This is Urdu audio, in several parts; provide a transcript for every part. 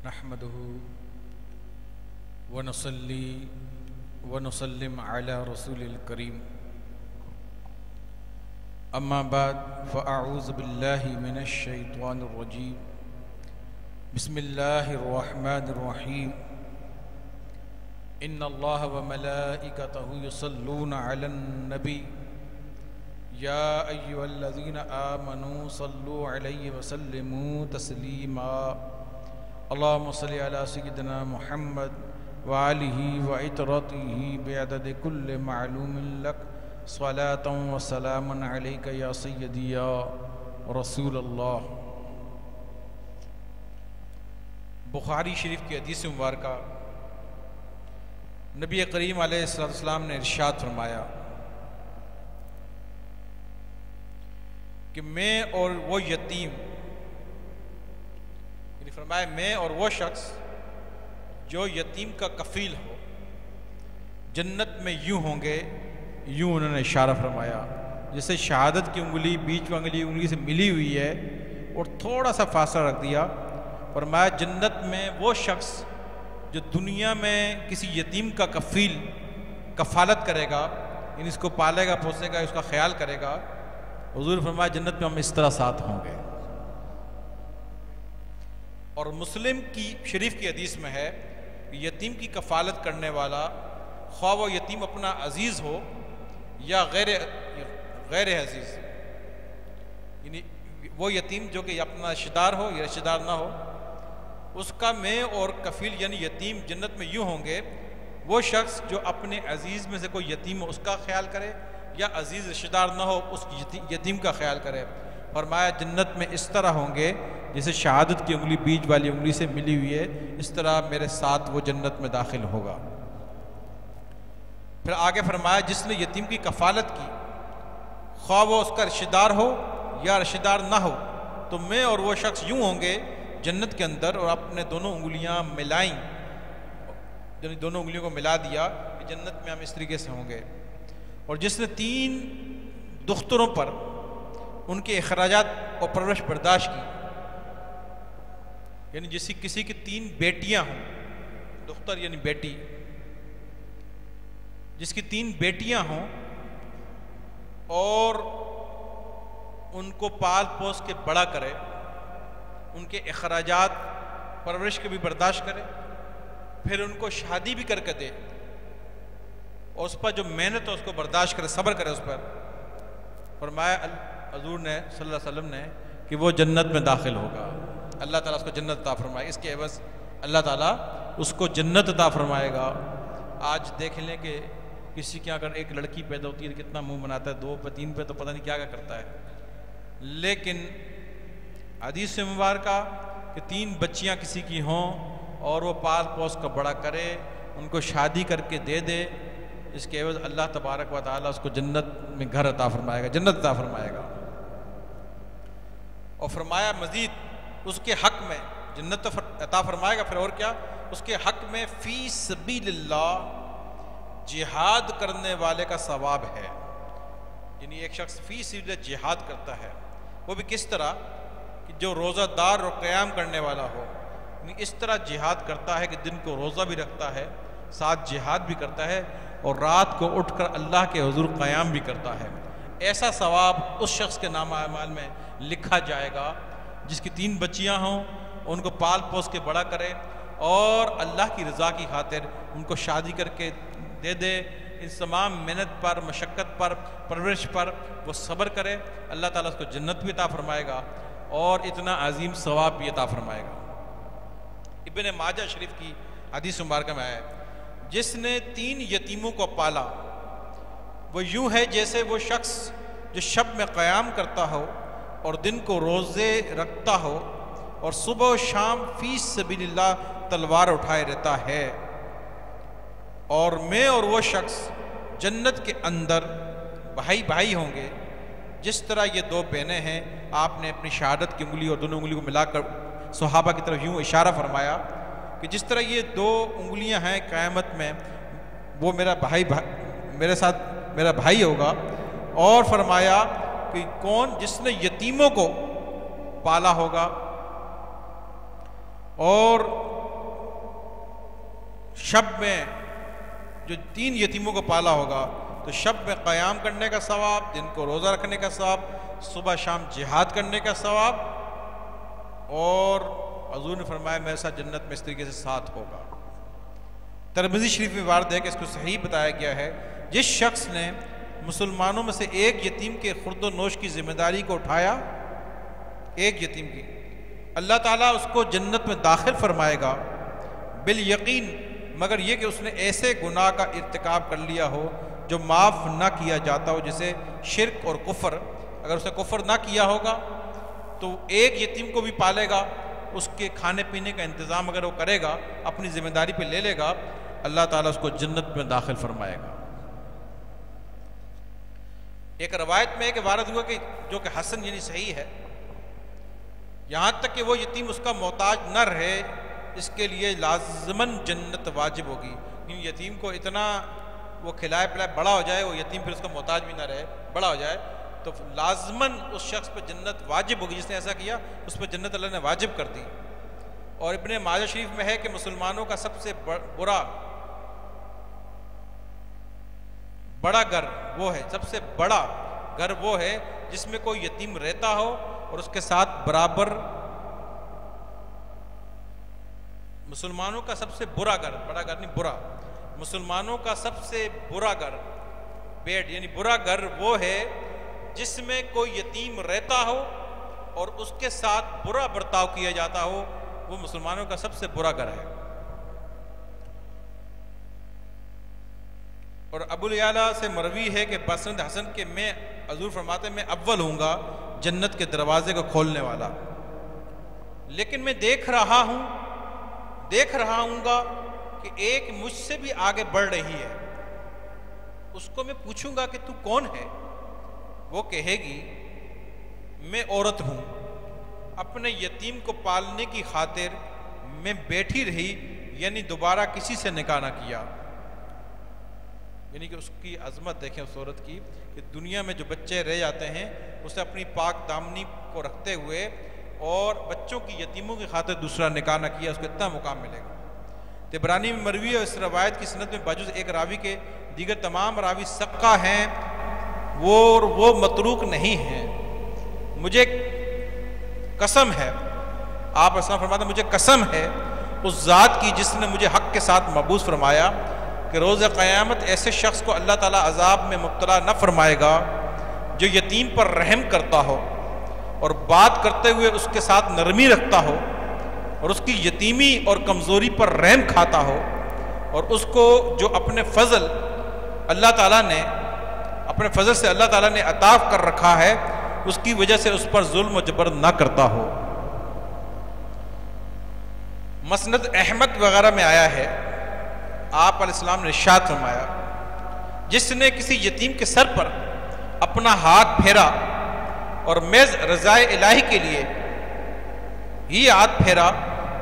نحمده ونصلي ونسلم على رسول الكريم اما بعد فاعوذ بالله من الشيطان الرجيم بسم الله الرحمن الرحيم ان الله وملائكته يصلون على النبي يا ايها الذين آمنوا صلوا عليه وسلموا تسليما اللهم صل على سيدنا محمد وآله وعترته بعدد كل معلوم لك صلاة وسلاما عليك يا سيدي يا رسول اللہ۔ بخاری شریف کی حدیث مبارکہ نبی کریم علیہ السلام نے ارشاد فرمایا کہ میں اور وہ یتیم، یعنی فرمایا میں اور وہ شخص جو یتیم کا کفیل ہو جنت میں یوں ہوں گے، یوں انہوں نے اشارہ فرمایا جیسے شہادت کی انگلی بیچ انگلی سے ملی ہوئی ہے اور تھوڑا سا فاصلہ رکھ دیا۔ فرمایا جنت میں وہ شخص جو دنیا میں کسی یتیم کا کفیل کفالت کرے گا، یعنی اس کو پالے گا پوسے گا، اس کا خیال کرے گا، حضور فرمایا جنت میں ہم اس طرح ساتھ ہوں گے۔ اور مسلم کی شریف کی حدیث میں ہے کہ یتیم کی کفالت کرنے والا، خواہ وہ یتیم اپنا عزیز ہو یا غیر عزیز، یعنی وہ یتیم جو کہ اپنا رشتہ دار ہو یا رشتہ دار نہ ہو، اس کا میں اور کفیل یعنی یتیم جنت میں یوں ہوں گے، وہ شخص جو اپنے عزیز میں سے کوئی یتیم ہو اس کا خیال کرے یا عزیز رشتہ دار نہ ہو اس یتیم کا خیال کرے۔ فرمایا جنت میں اس طرح ہوں گے جیسے شہادت کی انگلی بیچ والی انگلی سے ملی ہوئی ہے، اس طرح میرے ساتھ وہ جنت میں داخل ہوگا۔ پھر آگے فرمایا جس نے یتیم کی کفالت کی، خواہ وہ اس کا رشتہ دار ہو یا رشتہ دار نہ ہو، تو میں اور وہ شخص یوں ہوں گے جنت کے اندر، اور اپنے دونوں انگلیاں ملائیں، یعنی دونوں انگلیوں کو ملا دیا کہ جنت میں ہم اس طریقے سے ہوں گے۔ اور جس نے 3 دختروں پر ان کے اخراجات اور پرورش برداشت کی، یعنی کسی کی 3 بیٹیاں ہوں، دختر یعنی بیٹی، جس کی 3 بیٹیاں ہوں اور ان کو پال پوس کے بڑا کرے، ان کے اخراجات پرورش کے بھی برداشت کرے، پھر ان کو شادی بھی کر کے دے، اور اس پر جو محنت ہے اس کو برداشت کرے، صبر کرے اس پر۔ فرمایا حضور نے صلی اللہ علیہ وسلم نے کہ وہ جنت میں داخل ہوگا، اللہ تعالیٰ اس کو جنت عطا فرمائے، اس کے عوض اللہ تعالیٰ اس کو جنت عطا فرمائے گا۔ آج دیکھ لیں کہ کسی کے اگر ایک لڑکی پیدا ہوتی ہے کتنا منہ بناتا ہے، 2 پہ 3 پہ تو پتہ نہیں کیا کرتا ہے، لیکن حدیث مبارکہ کہ 3 بچیاں کسی کی ہوں اور وہ پال پوس کا بڑا کرے، ان کو شادی کر کے دے دے، اس کے عوض اللہ تبارک و تعالیٰ اس کو جنت میں گھر عطا فرمائے گا، جنت عطا فرمائے گا۔ اور فرمایا مزید اس کے حق میں جنت عطا فرمائے گا، پھر اور کیا، اس کے حق میں فی سبیل اللہ جہاد کرنے والے کا ثواب ہے۔ یعنی ایک شخص فی سبیل اللہ جہاد کرتا ہے، وہ بھی کس طرح کہ جو روزہ دار اور قیام کرنے والا ہو، یعنی اس طرح جہاد کرتا ہے کہ دن کو روزہ بھی رکھتا ہے، ساتھ جہاد بھی کرتا ہے، اور رات کو اٹھ کر اللہ کے حضور قیام بھی کرتا ہے۔ ایسا ثواب اس شخص کے نام اعمال میں لکھا جائے گا جس کی 3 بچیاں ہوں، ان کو پال پوس کے بڑا کرے اور اللہ کی رضا کی خاطر ان کو شادی کر کے دے دے، اس تمام محنت پر، مشقت پر، پرورش پر وہ صبر کرے، اللہ تعالیٰ اس کو جنت بھی عطا فرمائے گا اور اتنا عظیم ثواب بھی عطا فرمائے گا۔ ابن ماجہ شریف کی حدیث مبارکہ میں ہے جس نے 3 یتیموں کو پالا وہ یوں ہے جیسے وہ شخص جو شب میں قیام کرتا ہو اور دن کو روزے رکھتا ہو اور صبح و شام فی سبیل اللہ تلوار اٹھائے رہتا ہے۔ اور میں اور وہ شخص جنت کے اندر بھائی بھائی ہوں گے، جس طرح یہ 2 بہنیں ہیں۔ آپ نے اپنی شہادت کی انگلی اور دونوں انگلی کو ملا کر صحابہ کی طرف یوں اشارہ فرمایا کہ جس طرح یہ 2 انگلیاں ہیں قیامت میں، وہ میرے ساتھ میرا بھائی ہوگا۔ اور فرمایا کہ کون جس نے یتیموں کو پالا ہوگا اور شب میں جو 3 یتیموں کو پالا ہوگا تو شب میں قیام کرنے کا ثواب، دن کو روزہ رکھنے کا ثواب، صبح شام جہاد کرنے کا ثواب، اور حضور نے فرمایا میرے ساتھ جنت میں اس طریقے سے ساتھ ہوگا۔ ترمذی شریف میں وارد ہے کہ اس کو صحیح بتایا گیا ہے، جس شخص نے مسلمانوں میں سے ایک یتیم کے خورد و نوش کی ذمہ داری کو اٹھایا، ایک یتیم کی، اللہ تعالیٰ اس کو جنت میں داخل فرمائے گا بالیقین، مگر یہ کہ اس نے ایسے گناہ کا ارتکاب کر لیا ہو جو معاف نہ کیا جاتا ہو، جیسے شرک اور کفر۔ اگر اس نے کفر نہ کیا ہوگا تو ایک یتیم کو بھی پالے گا، اس کے کھانے پینے کا انتظام اگر وہ کرے گا، اپنی ذمہ داری پہ لے لے گا، اللہ تعالیٰ اس کو جنت میں داخل فرمائے گا۔ ایک روایت میں ایک وارد ہوا کہ جو کہ حسن یعنی صحیح ہے، یہاں تک کہ وہ یتیم اس کا محتاج نہ رہے، اس کے لیے لازماً جنت واجب ہوگی۔ یعنی یتیم کو اتنا وہ کھلائے پلائے بڑا ہو جائے، وہ یتیم پھر اس کا محتاج بھی نہ رہے، بڑا ہو جائے، تو لازماً اس شخص پہ جنت واجب ہوگی۔ جس نے ایسا کیا اس پہ جنت اللہ نے واجب کر دی۔ اور ابن ماجہ شریف میں ہے کہ مسلمانوں کا سب سے بڑا گھر وہ ہے، سب سے بڑا گھر وہ ہے جس میں کوئی یتیم رہتا ہو اور اس کے ساتھ برابر، مسلمانوں کا سب سے برا گھر، بڑا گھر نہیں برا، مسلمانوں کا سب سے برا گھر، بیڈ یعنی برا گھر وہ ہے جس میں کوئی یتیم رہتا ہو اور اس کے ساتھ برا برتاؤ کیا جاتا ہو، وہ مسلمانوں کا سب سے برا گھر ہے۔ اور ابو الیعلیٰ سے مروی ہے کہ بسند حسن کہ میں، حضور فرماتے ہیں میں اول ہوں گا جنت کے دروازے کو کھولنے والا، لیکن میں دیکھ رہا ہوں گا کہ ایک مجھ سے بھی آگے بڑھ رہی ہے، اس کو میں پوچھوں گا کہ تو کون ہے؟ وہ کہے گی میں عورت ہوں، اپنے یتیم کو پالنے کی خاطر میں بیٹھی رہی، یعنی دوبارہ کسی سے نکاح نہ کیا۔ یعنی کہ اس کی عظمت دیکھیں اس عورت کی کہ دنیا میں جو بچے رہ جاتے ہیں اسے اپنی پاک دامنی کو رکھتے ہوئے اور بچوں کی یتیموں کی خاطر دوسرا نکاح نہ کیا، اس کو اتنا مقام ملے گا۔ طبرانی میں مروی ہے، اس روایت کی سند میں بجز ایک راوی کے دیگر تمام راوی ثقہ ہیں، وہ متروک نہیں ہیں۔ مجھے قسم ہے، آپ اسلام فرماتے ہیں مجھے قسم ہے اس ذات کی جس نے مجھے حق کے ساتھ مبعوث فرمایا کہ روز قیامت ایسے شخص کو اللہ تعالیٰ عذاب میں مبتلا نہ فرمائے گا جو یتیم پر رحم کرتا ہو اور بات کرتے ہوئے اس کے ساتھ نرمی رکھتا ہو اور اس کی یتیمی اور کمزوری پر رحم کھاتا ہو، اور اس کو جو اپنے فضل سے اللہ تعالیٰ نے عطا کر رکھا ہے اس کی وجہ سے اس پر ظلم و جبر نہ کرتا ہو۔ مسند احمد وغیرہ میں آیا ہے، آپ علیہ السلام نے ارشاد فرمایا جس نے کسی یتیم کے سر پر اپنا ہاتھ پھیرا اور محض رضائے الہی کے لیے ہی ہاتھ پھیرا،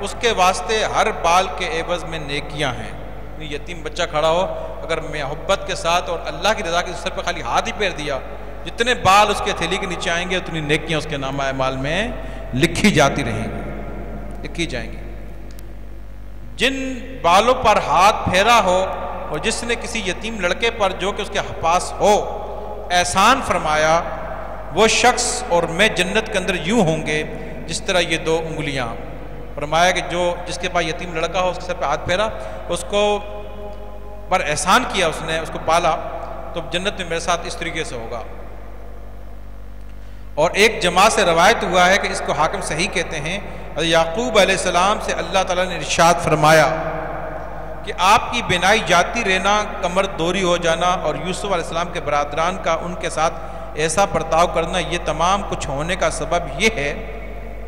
اس کے واسطے ہر بال کے عوض میں نیکیاں ہیں۔ یتیم بچہ کھڑا ہو، اگر محبت کے ساتھ اور اللہ کی رضا کے سر پر خالی ہاتھ ہی پھیر دیا، جتنے بال اس کے تھیلی کے نیچے آئیں گے اتنی نیکیاں اس کے نامہ اعمال میں لکھی جاتی رہیں گی، لکھی جائیں گی۔ جن بالوں پر ہاتھ پھیرا ہو اور جس نے کسی یتیم لڑکے پر جو کہ اس کے پاس ہو احسان فرمایا، وہ شخص اور میں جنت کے اندر یوں ہوں گے جس طرح یہ 2 انگلیاں۔ فرمایا کہ جس کے پاس یتیم لڑکا ہو، اس کے سر پہ ہاتھ پھیرا، اس کو پر احسان کیا، اس نے اس کو پالا، تو جنت میں میرے ساتھ اس طریقے سے ہوگا۔ اور ایک جماعت سے روایت ہوا ہے کہ اس کو حاکم صحیح کہتے ہیں، یعقوب علیہ السلام سے اللہ تعالیٰ نے ارشاد فرمایا کہ آپ کی بینائی جاتی رہنا، کمر دوری ہو جانا اور یوسف علیہ السلام کے برادران کا ان کے ساتھ ایسا برتاؤ کرنا، یہ تمام کچھ ہونے کا سبب یہ ہے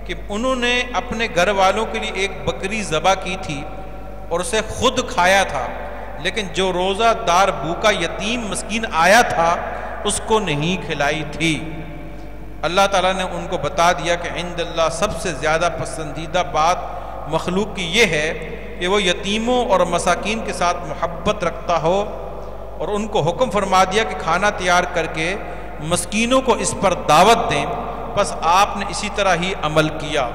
کہ انہوں نے اپنے گھر والوں کے لیے ایک بکری ذبح کی تھی اور اسے خود کھایا تھا، لیکن جو روزہ دار بھوکا یتیم مسکین آیا تھا اس کو نہیں کھلائی تھی۔ اللہ تعالیٰ نے ان کو بتا دیا کہ عند اللہ سب سے زیادہ پسندیدہ بات مخلوق کی یہ ہے کہ وہ یتیموں اور مساکین کے ساتھ محبت رکھتا ہو، اور ان کو حکم فرما دیا کہ کھانا تیار کر کے مسکینوں کو اس پر دعوت دیں، بس آپ نے اسی طرح ہی عمل کیا۔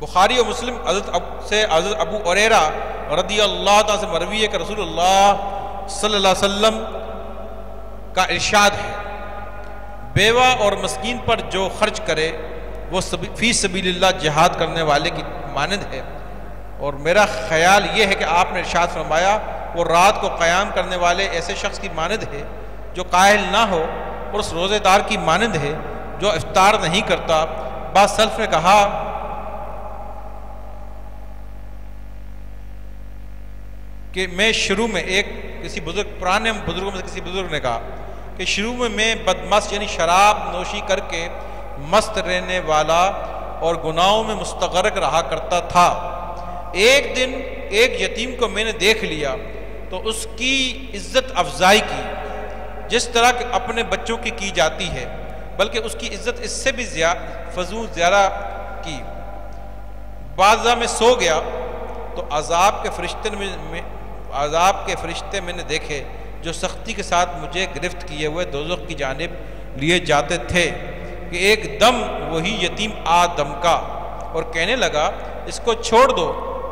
بخاری و مسلم حضرت ابو ہریرہ رضی اللہ تعالیٰ سے مروی ہے کہ رسول اللہ صلی اللہ علیہ وسلم کا ارشاد ہے، بیوہ اور مسکین پر جو خرچ کرے وہ فی سبیل اللہ جہاد کرنے والے کی مانند ہے۔ اور میرا خیال یہ ہے کہ آپ نے ارشاد فرمایا وہ رات کو قیام کرنے والے ایسے شخص کی مانند ہے جو قائل نہ ہو، اور اس روزے دار کی مانند ہے جو افطار نہیں کرتا۔ بعض سلف نے کہا کہ میں شروع میں کسی بزرگ، پرانے بزرگوں میں سے کسی بزرگ نے کہا کہ شروع میں بدمست یعنی شراب نوشی کر کے مست رہنے والا اور گناہوں میں مستغرق رہا کرتا تھا۔ ایک دن ایک یتیم کو میں نے دیکھ لیا تو اس کی عزت افزائی کی جس طرح کہ اپنے بچوں کی جاتی ہے، بلکہ اس کی عزت اس سے بھی فضول زیادہ کی۔ بعض میں سو گیا تو عذاب کے فرشتے میں نے دیکھے جو سختی کے ساتھ مجھے گرفت کیے ہوئے دوزخ کی جانب لیے جاتے تھے کہ ایک دم وہی یتیم دم کا، اور کہنے لگا اس کو چھوڑ دو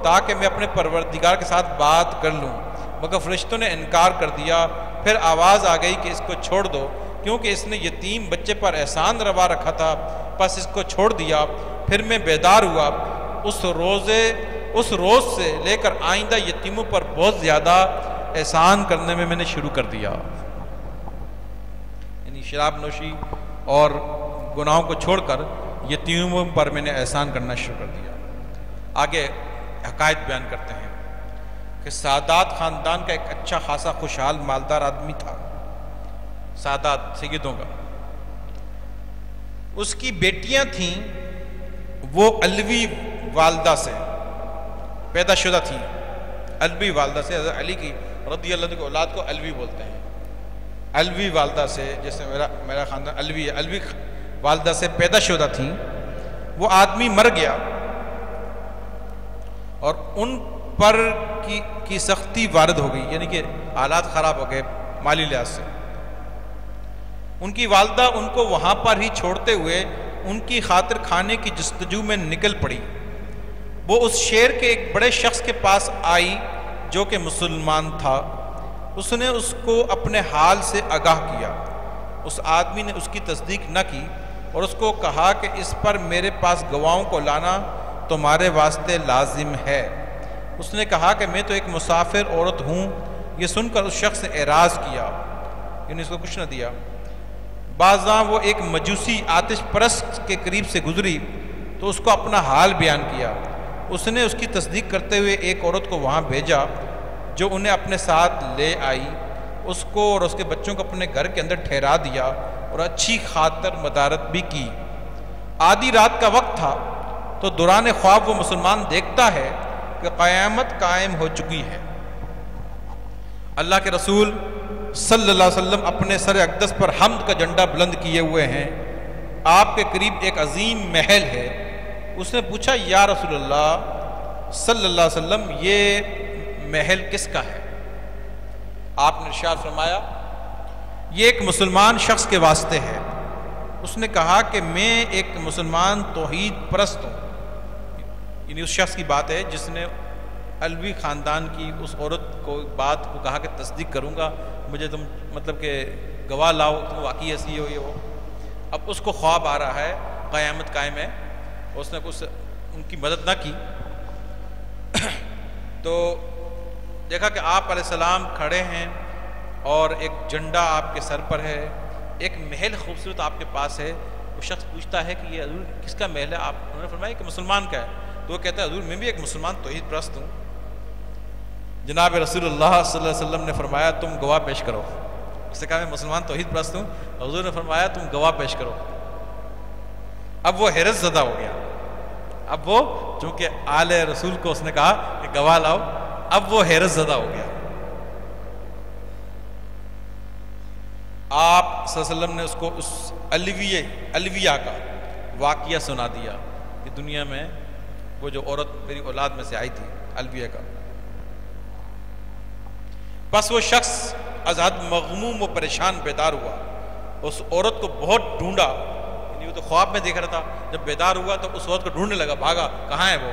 تاکہ میں اپنے پروردگار کے ساتھ بات کر لوں، مگر فرشتوں نے انکار کر دیا۔ پھر آواز آ گئی کہ اس کو چھوڑ دو کیونکہ اس نے یتیم بچے پر احسان روا رکھا تھا، پس اس کو چھوڑ دیا۔ پھر میں بیدار ہوا، اس روز سے لے کر آئندہ یتیموں پر بہت زیادہ احسان کرنے میں نے شروع کر دیا، یعنی شراب نوشی اور گناہوں کو چھوڑ کر یتیموں پر میں نے احسان کرنا شروع کر دیا۔ آگے حقائق بیان کرتے ہیں کہ سادات خاندان کا ایک اچھا خاصا خوشحال مالدار آدمی تھا، سادات سیدوں کا۔ اس کی بیٹیاں تھیں، وہ علوی والدہ سے پیدا شدہ تھیں، علوی والدہ سے، حضرت علی کی رضی اللہ عنہ کی اولاد کو علوی بولتے ہیں، علوی والدہ سے، جیسے میرا خاندان علوی ہے، علوی والدہ سے پیدا شدہ تھیں۔ وہ آدمی مر گیا اور ان پر کی سختی وارد ہو گئی، یعنی کہ حالات خراب ہو گئے مالی لحاظ سے۔ ان کی والدہ ان کو وہاں پر ہی چھوڑتے ہوئے ان کی خاطر کھانے کی جستجو میں نکل پڑی۔ وہ اس شہر کے ایک بڑے شخص کے پاس آئی جو کہ مسلمان تھا۔ اس نے اس کو اپنے حال سے آگاہ کیا۔ اس آدمی نے اس کی تصدیق نہ کی اور اس کو کہا کہ اس پر میرے پاس گواہوں کو لانا تمہارے واسطے لازم ہے۔ اس نے کہا کہ میں تو ایک مسافر عورت ہوں۔ یہ سن کر اس شخص نے اعراض کیا، یعنی اس کو کچھ نہ دیا۔ بعضاں وہ ایک مجوسی آتش پرست کے قریب سے گزری تو اس کو اپنا حال بیان کیا۔ اس نے اس کی تصدیق کرتے ہوئے ایک عورت کو وہاں بھیجا جو انہیں اپنے ساتھ لے آئی۔ اس کو اور اس کے بچوں کو اپنے گھر کے اندر ٹھہرا دیا اور اچھی خاطر مدارت بھی کی۔ آدھی رات کا وقت تھا تو دوران خواب وہ مسلمان دیکھتا ہے کہ قیامت قائم ہو چکی ہے۔ اللہ کے رسول صلی اللہ علیہ وسلم اپنے سر اقدس پر حمد کا جھنڈا بلند کیے ہوئے ہیں۔ آپ کے قریب ایک عظیم محل ہے۔ اس نے پوچھا یا رسول اللہ صلی اللہ علیہ وسلم یہ محل کس کا ہے؟ آپ نے ارشاد فرمایا یہ ایک مسلمان شخص کے واسطے ہے۔ اس نے کہا کہ میں ایک مسلمان توحید پرست ہوں، یعنی اس شخص کی بات ہے جس نے علوی خاندان کی اس عورت کو بات کو کہا کہ تصدیق کروں گا، مجھے تم مطلب کہ گواہ لاؤ، تم واقعی ایسی ہو یہ ہو۔ اب اس کو خواب آ رہا ہے قیامت قائم ہے، اس نے کچھ ان کی مدد نہ کی تو دیکھا کہ آپ علیہ السلام کھڑے ہیں اور ایک جھنڈا آپ کے سر پر ہے، ایک محل خوبصورت آپ کے پاس ہے۔ وہ شخص پوچھتا ہے کہ یہ حضور کس کا محل ہے؟ انہوں نے فرمایا کہ مسلمان کا ہے۔ تو وہ کہتا ہے حضور میں بھی ایک مسلمان توحید پرست ہوں۔ جناب رسول اللہ صلی اللہ علیہ وسلم نے فرمایا تم گواہ پیش کرو۔ اس نے کہا میں مسلمان توحید پرست ہوں، حضور نے فرمایا تم گواہ پیش کرو۔ اب وہ حیرت زدہ ہو گیا، اب وہ چونکہ آل رسول کو اس نے کہا کہ گواہ لاؤ، اب وہ حیرت زدہ ہو گیا۔ آپ صلی اللہ علیہ وسلم نے اس کو اس علویہ کا واقعہ سنا دیا کہ دنیا میں وہ جو عورت میری اولاد میں سے آئی تھی علویہ کا۔ بس وہ شخص از حد مغموم و پریشان بیدار ہوا، اس عورت کو بہت ڈھونڈا، نہیں، وہ تو خواب میں دیکھ رہا تھا. جب بیدار ہوا تو اس عورت کو ڈھونڈنے لگا، بھاگا کہاں ہے وہ.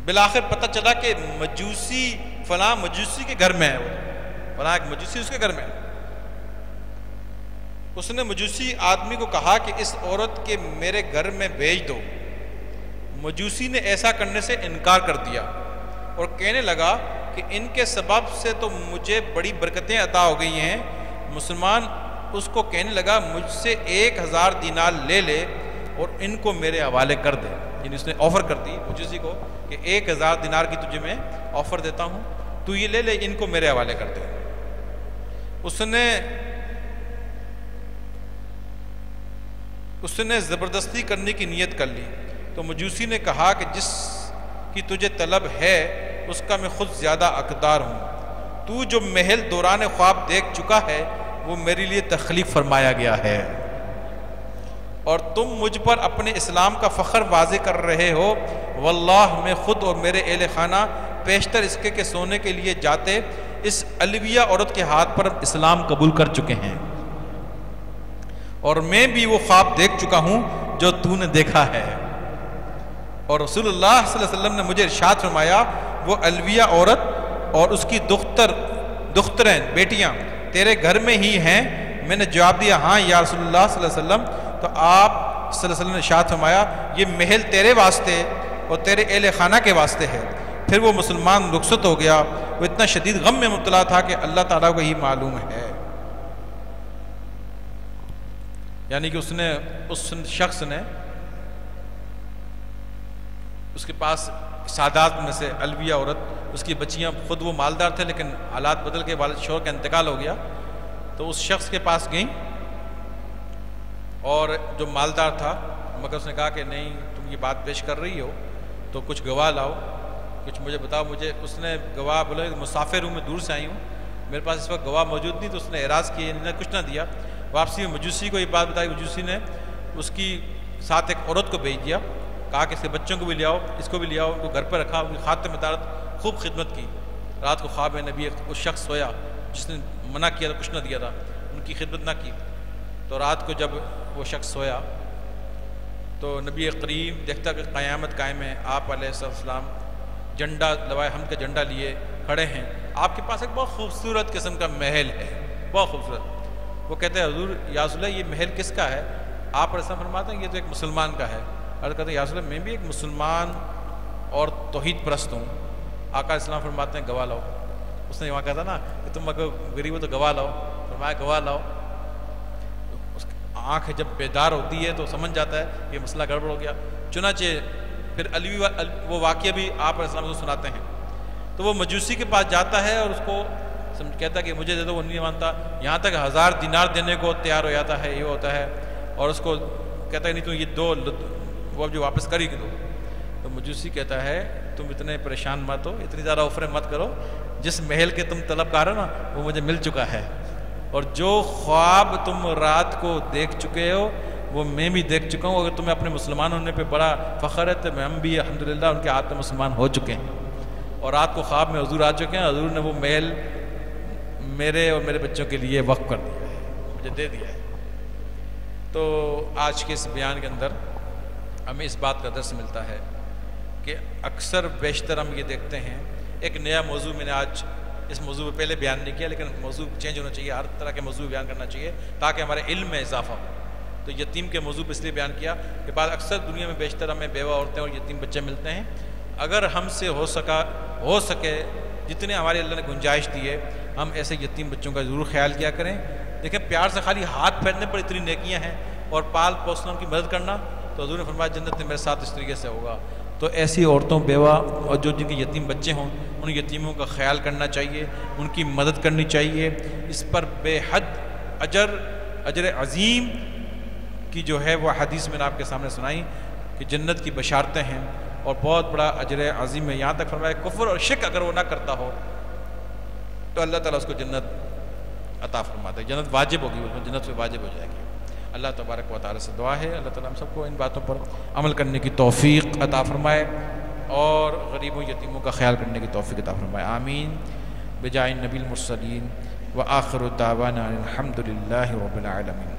بالآخر پتہ چلا کہ مجوسی فلاں مجوسی کے گھر میں ہے، وہ فلاں ایک مجوسی اس کے گھر میں ہے. اس نے مجوسی آدمی کو کہا کہ اس عورت کے میرے گھر میں بھیج دو. مجوسی نے ایسا کرنے سے انکار کر دیا اور کہنے لگا کہ ان کے سبب سے تو مجھے بڑی برکتیں عطا ہو گئی ہیں. مسلمان اس کو کہنے لگا مجھ سے 1000 دینار لے لے اور ان کو میرے حوالے کر دے. یعنی اس نے آفر کر دی مجوسی کو کہ 1000 دینار کی تجھے میں آفر دیتا ہوں، تو یہ لے لے، ان کو میرے حوالے کر دے. اس نے زبردستی کرنے کی نیت کر لی. تو مجوسی نے کہا کہ جس کی تجھے طلب ہے اس کا میں خود زیادہ حقدار ہوں. تو جو محل دوران خواب دیکھ چکا ہے وہ میرے لیے تخلیق فرمایا گیا ہے، اور تم مجھ پر اپنے اسلام کا فخر واضح کر رہے ہو. واللہ میں خود اور میرے اہل خانہ پیشتر اس کے سونے کے لیے جاتے اس علویہ عورت کے ہاتھ پر اسلام قبول کر چکے ہیں، اور میں بھی وہ خواب دیکھ چکا ہوں جو تو نے دیکھا ہے. اور رسول اللہ صلی اللہ علیہ وسلم نے مجھے ارشاد فرمایا وہ علویہ عورت اور اس کی دختریں بیٹیاں تیرے گھر میں ہی ہیں. میں نے جواب دیا ہاں یا رسول اللہ صلی اللہ علیہ وسلم. تو آپ صلی اللہ علیہ وسلم نے ارشاد فرمایا یہ محل تیرے واسطے اور تیرے اہل خانہ کے واسطے ہے. پھر وہ مسلمان رخصت ہو گیا. وہ اتنا شدید غم میں مبتلا تھا کہ اللہ تعالیٰ کو ہی معلوم ہے. یعنی کہ اس شخص نے اس کے پاس سادات میں سے علویہ عورت، اس کی بچیاں، خود وہ مالدار تھے لیکن حالات بدل کے والد شوہر کا انتقال ہو گیا، تو اس شخص کے پاس گئیں اور جو مالدار تھا مگر اس نے کہا کہ نہیں تم یہ بات پیش کر رہی ہو تو کچھ گواہ لاؤ، کچھ مجھے بتاؤ. اس نے گواہ بولے مسافر ہوں، میں دور سے آئی ہوں، میرے پاس اس وقت گواہ موجود نہیں. تو اس نے اعراض کیا، انہوں نے کچھ نہ دیا. واپسی میں مجوسی کو یہ بات بتائی. مجوسی نے اس کی ساتھ ایک عورت کو بھیج دیا، کہا کہ اس کے بچوں کو بھی لے آؤ، اس کو بھی لے آؤ. ان کو گھر پہ رکھا، ان کی خاتم ادارت خوب خدمت کی. رات کو خواب میں نبی اس شخص سویا جس نے منع کیا تھا، کچھ نہ دیا تھا، ان کی خدمت نہ کی. تو رات کو جب وہ شخص سویا تو نبی کریم دیکھتا کہ قیامت قائم ہے. آپ علیہ السلام جھنڈا لوائے حمد کا جھنڈا لیے کھڑے ہیں. آپ کے پاس ایک بہت خوبصورت قسم کا محل ہے، بہت خوبصورت. وہ کہتے ہیں حضور یا رسول اللہ یہ محل کس کا ہے؟ آپ علیہ السلام فرماتے ہیں یہ تو ایک مسلمان کا ہے. عرض کہتے ہیں یا رسول اللہ میں بھی ایک مسلمان اور توحید پرست ہوں. آقا علیہ السلام فرماتے ہیں گواہ لاؤ. اس نے وہاں کہا تھا نا کہ تم اگر غریب ہو تو گواہ لاؤ. فرمایا گواہ لاؤ. اس کی آنکھ جب بیدار ہوتی ہے تو سمجھ جاتا ہے کہ مسئلہ گڑبڑ ہو گیا. چنانچہ پھر وہ واقعہ بھی آپ علیہ السلام کو سناتے ہیں. تو وہ مجوسی کے پاس جاتا ہے اور اس کو کہتا ہے کہ مجھے دے دو. وہ نہیں مانتا، یہاں تک 1000 دینار دینے کو تیار ہو جاتا ہے. یہ ہوتا ہے اور اس کو کہتا ہے نہیں تو یہ دو، وہ اب جو واپس کر ہی دو. تو مجوسی کہتا ہے تم اتنے پریشان مت ہو، اتنی زیادہ آفریں مت کرو. جس محل کے تم طلبگار ہو نا وہ مجھے مل چکا ہے، اور جو خواب تم رات کو دیکھ چکے ہو وہ میں بھی دیکھ چکا ہوں. اگر تمہیں اپنے مسلمان ہونے پہ بڑا فخر ہے تو ہم بھی الحمدللہ ان کے ہاتھ میں مسلمان ہو چکے ہیں، اور رات کو خواب میں حضور آ چکے ہیں. حضور نے وہ محل میرے اور میرے بچوں کے لیے وقف کر دیا ہے، مجھے دے دیا ہے. تو آج کے اس بیان کے اندر ہمیں اس بات کا درس ملتا ہے کہ اکثر بیشتر ہم یہ دیکھتے ہیں. ایک نیا موضوع میں نے آج اس موضوع پہ پہلے بیان نہیں کیا، لیکن موضوع چینج ہونا چاہیے. ہر طرح کے موضوع بیان کرنا چاہیے تاکہ ہمارے علم میں اضافہ ہو. تو یتیم کے موضوع پہ اس لیے بیان کیا کہ بعد اکثر دنیا میں بیشتر ہمیں بیوہ عورتیں اور یتیم بچے ملتے ہیں. اگر ہم سے ہو سکے جتنے ہمارے اللہ نے گنجائش دی ہے ہم ایسے یتیم بچوں کا ضرور خیال کیا کریں. دیکھیں پیار سے خالی ہاتھ پھیرنے پر اتنی نیکیاں ہیں اور پال پوسنا ان کی مدد کرنا، تو حضور نے فرمایا جنت میں میرے ساتھ اس طریقے سے ہوگا. تو ایسی عورتوں بیوہ اور جن کے یتیم بچے ہوں ان یتیموں کا خیال کرنا چاہیے، ان کی مدد کرنی چاہیے. اس پر بے حد اجر عظیم کی جو ہے وہ حدیث میں نے آپ کے سامنے سنائی کہ جنت کی بشارتیں ہیں اور بہت بڑا اجر عظیم ہے. یہاں تک فرمایا کفر اور شرک اگر وہ نہ کرتا ہو تو اللہ تعالیٰ اس کو جنت عطا فرماتا ہے. جنت واجب ہوگی، اس میں جنت پہ واجب ہو جائے گی. اللہ تبارک و تعالیٰ سے دعا ہے اللہ تعالیٰ ہم سب کو ان باتوں پر عمل کرنے کی توفیق عطا فرمائے اور غریبوں یتیموں کا خیال کرنے کی توفیق عطا فرمائے. آمین بجائے نبی المرسلین وآخر دعوانا الحمد للہ رب العالمین.